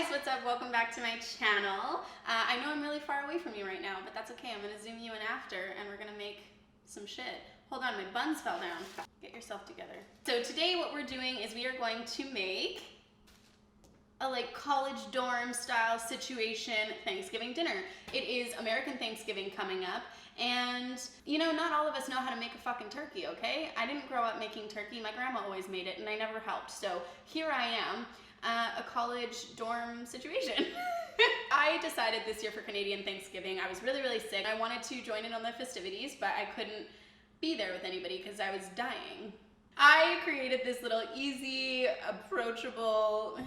guys, what's up? Welcome back to my channel. I know I'm really far away from you right now, but that's okay. I'm gonna zoom you in after and we're gonna make some shit. Hold on, my buns fell down. Get yourself together. So today what we're doing is we are going to make a college dorm style situation Thanksgiving dinner. It is American Thanksgiving coming up, and you know, not all of us know how to make a fucking turkey, okay? I didn't grow up making turkey. My grandma always made it and I never helped. So here I am, a college dorm situation. I decided this year for Canadian Thanksgiving, I was really sick. I wanted to join in on the festivities, but I couldn't be there with anybody because I was dying. I created this little easy, approachable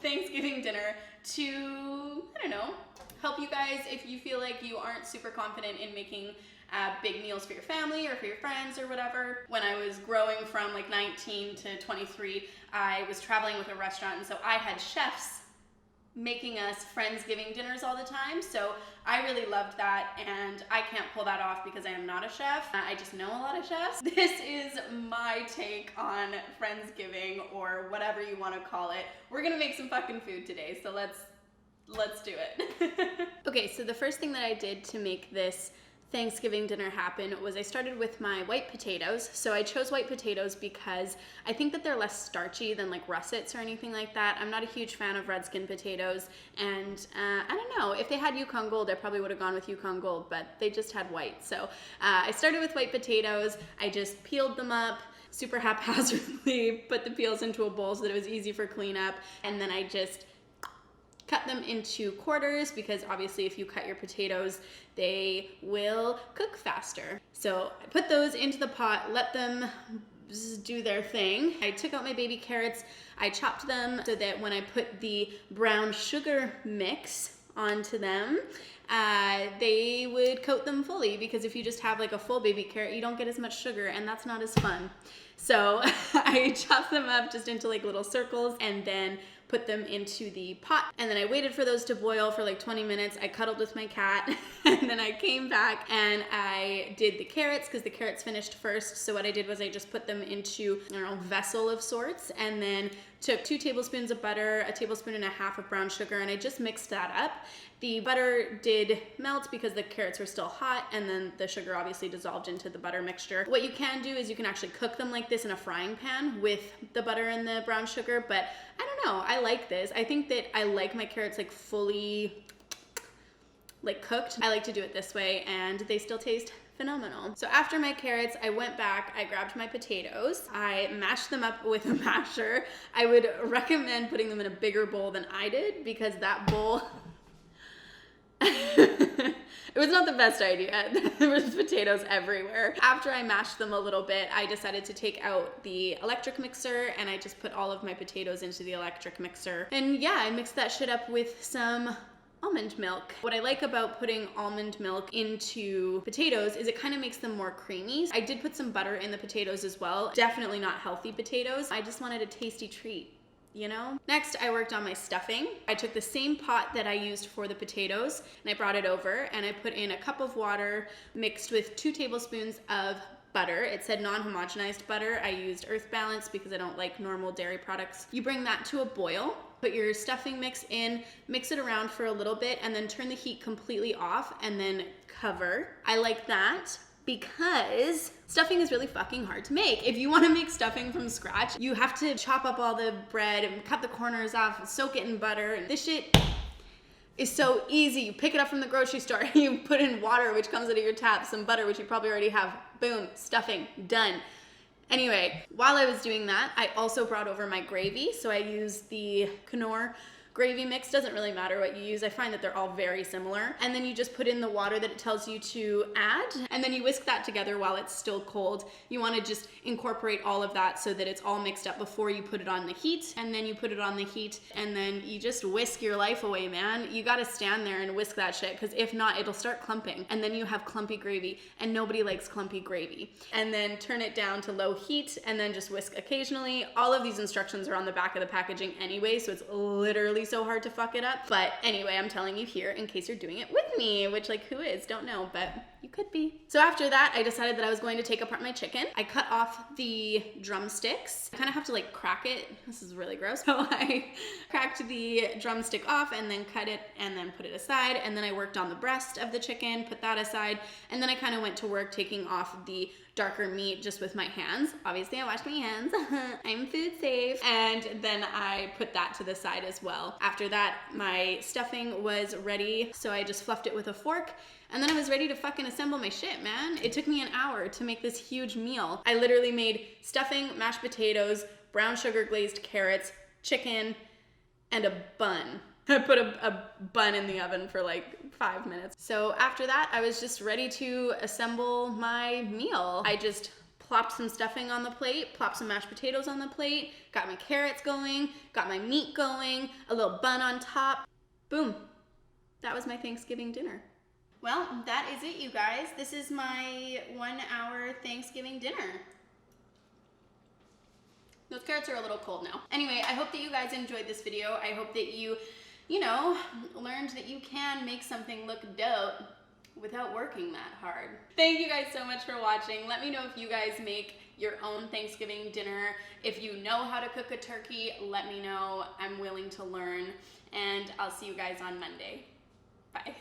Thanksgiving dinner to, I don't know, help you guys if you feel like you aren't super confident in making big meals for your family or for your friends or whatever. When I was growing from 19 to 23, I was traveling with a restaurant, and so I had chefs making us Friendsgiving dinners all the time. So I really loved that, and I can't pull that off because I am not a chef. I just know a lot of chefs. This is my take on Friendsgiving, or whatever you want to call it. We're gonna make some fucking food today, so let's do it. Okay, so the first thing that I did to make this Thanksgiving dinner happen was I started with my white potatoes. So I chose white potatoes because I think that they're less starchy than russets or anything like that. I'm not a huge fan of red skin potatoes, and I don't know, if they had Yukon Gold I probably would have gone with Yukon Gold, but they just had white. So I started with white potatoes. I just peeled them up super haphazardly, put the peels into a bowl so that it was easy for cleanup, and then I just cut them into quarters because obviously if you cut your potatoes, they will cook faster. So I put those into the pot, let them do their thing. I took out my baby carrots, I chopped them so that when I put the brown sugar mix onto them, they would coat them fully, because if you just have a full baby carrot, you don't get as much sugar, and that's not as fun. So I chopped them up just into little circles and then put them into the pot, and then I waited for those to boil for 20 minutes. I cuddled with my cat, and then I came back and I did the carrots because the carrots finished first. So what I did was I just put them into, I don't know, vessel of sorts, and then took 2 tablespoons of butter, 1.5 tablespoons of brown sugar, and I just mixed that up. The butter did melt because the carrots were still hot, and then the sugar obviously dissolved into the butter mixture. What you can do is you can actually cook them like this in a frying pan with the butter and the brown sugar, but I don't know, I like this. I think that I like my carrots fully cooked. I like to do it this way, and they still taste phenomenal. So after my carrots, I went back, I grabbed my potatoes, I mashed them up with a masher. I would recommend putting them in a bigger bowl than I did, because that bowl, it was not the best idea. There was potatoes everywhere. After I mashed them a little bit, I decided to take out the electric mixer, and I just put all of my potatoes into the electric mixer. And yeah, I mixed that shit up with some almond milk. What I like about putting almond milk into potatoes is it kind of makes them more creamy. I did put some butter in the potatoes as well. Definitely not healthy potatoes. I just wanted a tasty treat, you know? Next, I worked on my stuffing. I took the same pot that I used for the potatoes, and I brought it over, and I put in a cup of water mixed with 2 tablespoons of butter. It said non-homogenized butter. I used Earth Balance because I don't like normal dairy products. You bring that to a boil, put your stuffing mix in, mix it around for a little bit, and then turn the heat completely off, and then cover. I like that because stuffing is really fucking hard to make. If you want to make stuffing from scratch, you have to chop up all the bread and cut the corners off and soak it in butter. And this shit is so easy. You pick it up from the grocery store, you put in water, which comes out of your tap, some butter, which you probably already have, boom, stuffing, done. Anyway, while I was doing that, I also brought over my gravy. So I used the Knorr gravy mix. Doesn't really matter what you use. I find that they're all very similar. And then you just put in the water that it tells you to add, and then you whisk that together while it's still cold. You want to just incorporate all of that so that it's all mixed up before you put it on the heat. And then you put it on the heat, and then you just whisk your life away, man. You got to stand there and whisk that shit, because if not, it'll start clumping, and then you have clumpy gravy, and nobody likes clumpy gravy. And then turn it down to low heat, and then just whisk occasionally. All of these instructions are on the back of the packaging anyway, so it's literally so hard to fuck it up. But anyway, I'm telling you here in case you're doing it with me, which who is? Don't know, but you you could be. So after that, I decided that I was going to take apart my chicken. I cut off the drumsticks. I kind of have to like crack it. This is really gross. So I cracked the drumstick off and then cut it and then put it aside. And then I worked on the breast of the chicken, put that aside. And then I kind of went to work taking off the darker meat just with my hands. Obviously I washed my hands. I'm food safe. And then I put that to the side as well. After that, my stuffing was ready. So I just fluffed it with a fork. And then I was ready to fucking assemble my shit, man. It took me an hour to make this huge meal. I literally made stuffing, mashed potatoes, brown sugar glazed carrots, chicken, and a bun. I put a bun in the oven for like 5 minutes. So after that, I was just ready to assemble my meal. I just plopped some stuffing on the plate, plopped some mashed potatoes on the plate, got my carrots going, got my meat going, a little bun on top. Boom. That was my Thanksgiving dinner. Well, that is it, you guys. This is my 1 hour Thanksgiving dinner. Those carrots are a little cold now. Anyway, I hope that you guys enjoyed this video. I hope that you know, learned that you can make something look dope without working that hard. Thank you guys so much for watching. Let me know if you guys make your own Thanksgiving dinner. If you know how to cook a turkey, let me know. I'm willing to learn. And I'll see you guys on Monday. Bye.